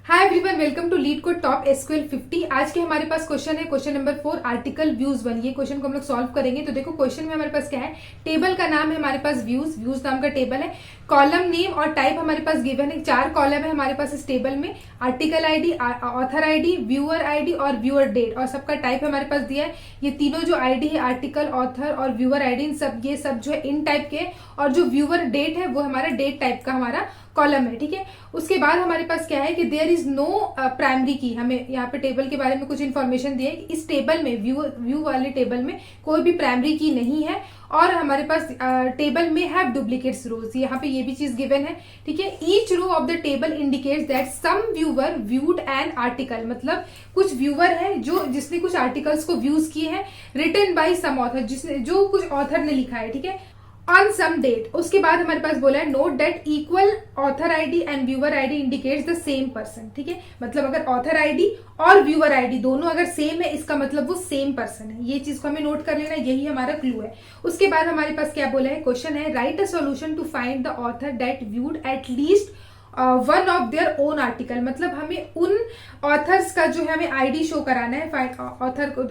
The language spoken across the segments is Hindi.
Hi everyone, welcome to LeetCode top SQL 50। आज के हमारे पास क्वेश्चन है क्वेश्चन नंबर 4 आर्टिकल व्यूज 1। ये क्वेश्चन को हम लोग सॉल्व करेंगे। तो देखो क्वेश्चन में हमारे पास क्या है, टेबल का नाम है हमारे पास व्यूज नाम का टेबल है। कॉलम नेम और टाइप हमारे पास गिवन है। 4 कॉलम है हमारे पास इस टेबल में। Article ID, author ID, viewer ID और व्यूअर डेट, और सबका टाइप हमारे पास दिया है। ये तीनों जो आईडी है, आर्टिकल, ऑथर और व्यूअर आईडी, ये सब जो है इन टाइप के, और जो व्यूअर डेट है वो हमारा डेट टाइप का हमारा कॉलम है। ठीक है, उसके बाद हमारे पास क्या है कि देयर इज नो प्राइमरी की। हमें यहाँ पे टेबल के बारे में कुछ इन्फॉर्मेशन दिया है कि इस टेबल में, व्यू वाले टेबल में कोई भी प्राइमरी की नहीं है, और हमारे पास टेबल में हैव डुप्लीकेट्स रोज, यहाँ पे ये भी चीज गिवन है। ठीक है, each row of the table indicates that some viewer viewed an article, मतलब कुछ व्यूअर है जिसने कुछ आर्टिकल्स को व्यूज किए हैं, रिटन बाय सम ऑथर, जिसने जो कुछ ऑथर ने लिखा है। ठीक है, ऑन सम डेट। उसके बाद हमारे पास बोला है note that equal author ID and viewer ID indicates the same person. ठीक है, मतलब अगर ऑथर आईडी और व्यूअर आईडी दोनों अगर सेम है, इसका मतलब वो सेम पर्सन है। ये चीज को हमें नोट कर लेना, यही हमारा क्लू है। उसके बाद हमारे पास क्या बोला है, क्वेश्चन है write a solution to find the author that viewed at least one of their own article, मतलब हमें उन ऑथर्स का जो है हमें आईडी शो कराना है,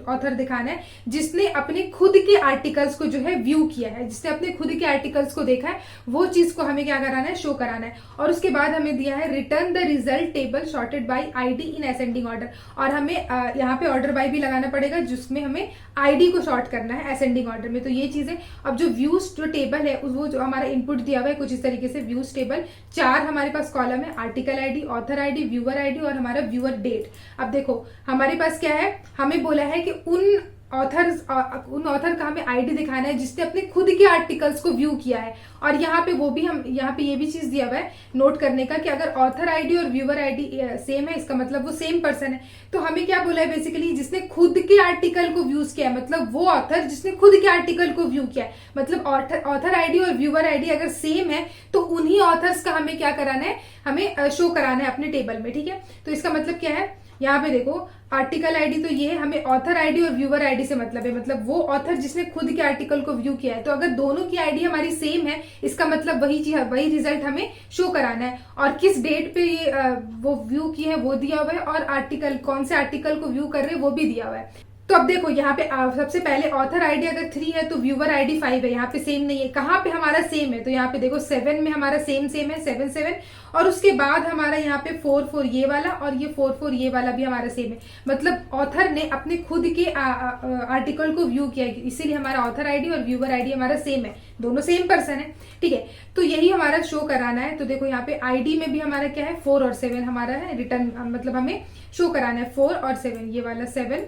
ऑथर दिखाना है जिसने अपने खुद के आर्टिकल्स को जो है व्यू किया है, जिसने अपने खुद के आर्टिकल्स को देखा है, वो चीज को हमें क्या कराना है, शो कराना है। और उसके बाद हमें दिया है return the result table sorted bye ID in ascending order, और हमें यहाँ पे ऑर्डर बाय भी लगाना पड़ेगा जिसमें हमें आईडी को सॉर्ट करना है असेंडिंग ऑर्डर में। तो ये चीजें, अब जो व्यूज जो टेबल है वो जो हमारा इनपुट दिया हुआ है कुछ इस तरीके से, व्यूज टेबल 4 हमारे पास कॉलम है, article ID, author ID, viewer ID और हमारा व्यूअर डेट। अब देखो हमारे पास क्या है, हमें बोला है कि उन ऑथर का हमें आईडी दिखाना है जिसने अपने खुद के आर्टिकल्स को व्यू किया है। और यहाँ पे वो भी हम यहाँ पे ये भी चीज दिया हुआ है नोट करने का कि अगर ऑथर आईडी और व्यूअर आईडी सेम है, इसका मतलब वो सेम पर्सन है। तो हमें क्या बोला है बेसिकली, जिसने खुद के आर्टिकल को व्यूज किया है, मतलब वो ऑथर जिसने खुद के आर्टिकल को व्यू किया है, मतलब ऑथर आईडी और व्यूअर आईडी अगर सेम है तो उन्हीं ऑथर्स का हमें क्या कराना है, हमें शो कराना है अपने टेबल में। ठीक है, तो इसका मतलब क्या है, यहाँ पे देखो आर्टिकल आईडी तो ये है, हमें ऑथर आईडी और व्यूअर आईडी से मतलब है, मतलब वो ऑथर जिसने खुद के आर्टिकल को व्यू किया है। तो अगर दोनों की आईडी हमारी सेम है, इसका मतलब वही रिजल्ट हमें शो कराना है। और किस डेट पे ये वो व्यू की है वो दिया हुआ है, और आर्टिकल कौन से आर्टिकल को व्यू कर रहे हैं वो भी दिया हुआ है। तो अब देखो यहाँ पे सबसे पहले ऑथर आईडी अगर 3 है तो व्यूअर आईडी 5 है, यहाँ पे सेम नहीं है। कहाँ पे हमारा सेम है, तो यहाँ पे देखो 7 में हमारा सेम है, 7 और उसके बाद हमारा यहाँ पे 4 ये वाला और ये 4 ये वाला भी हमारा सेम है। मतलब ऑथर ने अपने खुद के आर्टिकल को व्यू किया है, इसीलिए हमारा ऑथर आईडी और व्यूअर आईडी हमारा सेम है, दोनों सेम पर्सन है। ठीक है, तो यही हमारा शो कराना है। तो देखो यहाँ पे आईडी में भी हमारा क्या है, 4 और 7 हमारा है रिटर्न, मतलब हमें शो कराना है 4 और 7, ये वाला 7,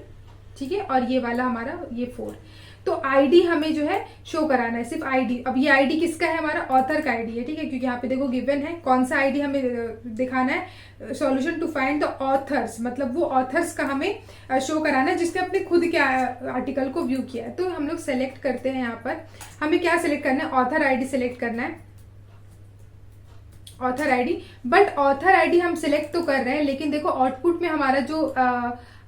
ठीक है, और ये वाला हमारा ये 4। तो आईडी हमें जो है शो कराना है, सिर्फ आईडी। अब ये आईडी किसका है, हमारा ऑथर का आईडी है। ठीक है, क्योंकि यहाँ पे देखो गिवन है कौन सा आईडी हमें दिखाना है, solution to find the authors, मतलब वो ऑथर्स का हमें शो कराना है जिसने अपने खुद के आर्टिकल को व्यू किया है। तो हम लोग सेलेक्ट करते हैं, यहाँ पर हमें क्या सेलेक्ट करना है, ऑथर आईडी सेलेक्ट करना है, author ID. But author ID हम सिलेक्ट तो कर रहे हैं, लेकिन देखो आउटपुट में हमारा जो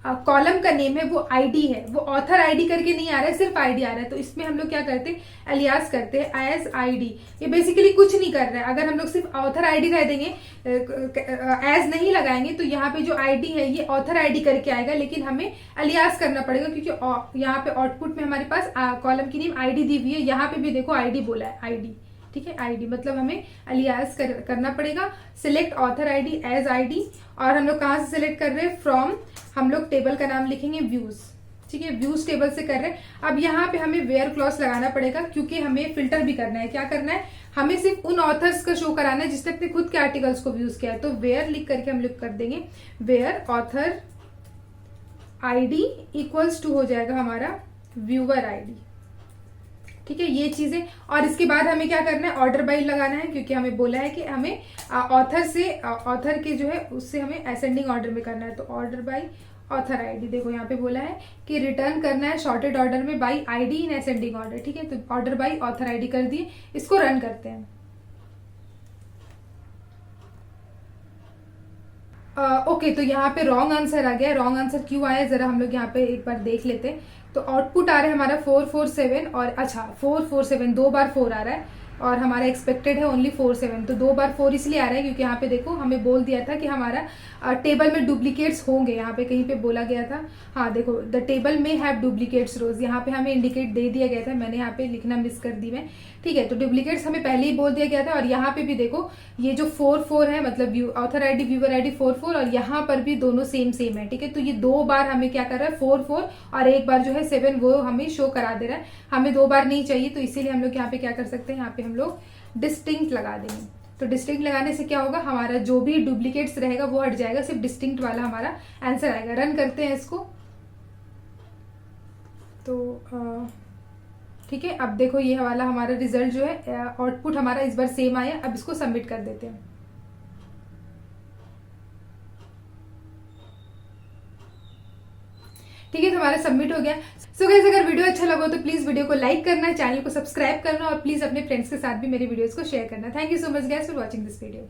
कॉलम का नेम है वो आईडी है, वो ऑथर आईडी करके नहीं आ रहा है, सिर्फ आईडी आ रहा है। तो इसमें हम लोग क्या करते हैं, अलियास करते हैं एज आईडी। ये बेसिकली कुछ नहीं कर रहा है। अगर हम लोग सिर्फ ऑथर आईडी कह देंगे, एज नहीं लगाएंगे, तो यहाँ पे जो आईडी है ये ऑथर आईडी करके आएगा, लेकिन हमें अलियास करना पड़ेगा क्योंकि यहाँ पे आउटपुट में हमारे पास कॉलम की नेम आईडी दी हुई है। यहाँ पे भी देखो आईडी बोला है, आईडी। ठीक है, आईडी मतलब हमें अलियास करना पड़ेगा। Select author ID as ID, और हम लोग कहाँ से सिलेक्ट कर रहे हैं, फ्रॉम, हम लोग टेबल का नाम लिखेंगे व्यूज। ठीक है, व्यूज टेबल से कर रहे हैं। अब यहाँ पे हमें वेयर क्लॉज लगाना पड़ेगा क्योंकि हमें फिल्टर भी करना है। क्या करना है, हमें सिर्फ उन ऑथर्स का शो कराना है जिसने अपने खुद के आर्टिकल्स को व्यूज किया है। तो वेयर लिख करके हम लोग कर देंगे where author ID equals to हो जाएगा हमारा व्यूअर आईडी। ठीक है, ये चीजें। और इसके बाद हमें क्या करना है, ऑर्डर बाय लगाना है, क्योंकि हमें बोला है कि हमें ऑथर के जो है उससे हमें असेंडिंग ऑर्डर में करना है। तो ऑर्डर बाय ऑथर आईडी, देखो यहाँ पे बोला है कि रिटर्न करना है शॉर्टेड ऑर्डर में bye ID in ascending order. ठीक है, तो ऑर्डर बाय ऑथर आईडी कर दिए, इसको रन करते हैं। ओके, तो यहाँ पे रॉन्ग आंसर आ गया। रॉन्ग आंसर क्यों आया, जरा हम लोग यहाँ पे एक बार देख लेते हैं। तो आउटपुट आ रहा है हमारा 447, और अच्छा 447 2 बार 4 आ रहा है, और हमारा एक्सपेक्टेड है ओनली 47। तो 2 बार 4 इसलिए आ रहा है क्योंकि यहाँ पे देखो हमें बोल दिया था कि हमारा टेबल में डुप्लीकेट्स होंगे, यहाँ पे कहीं पे बोला गया था। हाँ देखो, द टेबल में हैव डुप्लीकेट्स रोज, यहाँ पे हमें इंडिकेट दे दिया गया था, मैंने यहाँ पे लिखना मिस कर दी मैं, ठीक है। तो डुप्लीकेट्स हमें पहले ही बोल दिया गया था। और यहाँ पे भी देखो ये जो 4 है मतलब ऑथर आईडी व्यूअर आईडी 4 और यहाँ पर भी दोनों सेम है, ठीक है। तो ये 2 बार हमें क्या कर रहा है 4 और एक बार जो है 7 वो हमें शो करा दे रहा है। हमें 2 बार नहीं चाहिए, तो इसीलिए हम लोग यहाँ पे क्या कर सकते हैं, यहाँ पे हम लोग डिस्टिंक्ट लगा देंगे। तो डिस्टिंक्ट लगाने से क्या होगा, हमारा जो भी डुप्लीकेट्स रहेगा वो हट जाएगा, सिर्फ डिस्टिंक्ट वाला हमारा आंसर आएगा। रन करते हैं इसको। तो ठीक है, अब देखो ये वाला हमारा रिजल्ट जो है आउटपुट हमारा इस बार सेम आया। अब इसको सबमिट कर देते हैं। ठीक है, तो हमारा सबमिट हो गया। सो गाइस, अगर वीडियो अच्छा लगा तो प्लीज वीडियो को लाइक करना, चैनल को सब्सक्राइब करना और प्लीज अपने फ्रेंड्स के साथ भी मेरे वीडियोस को शेयर करना। Thank you so much guys for watching this video.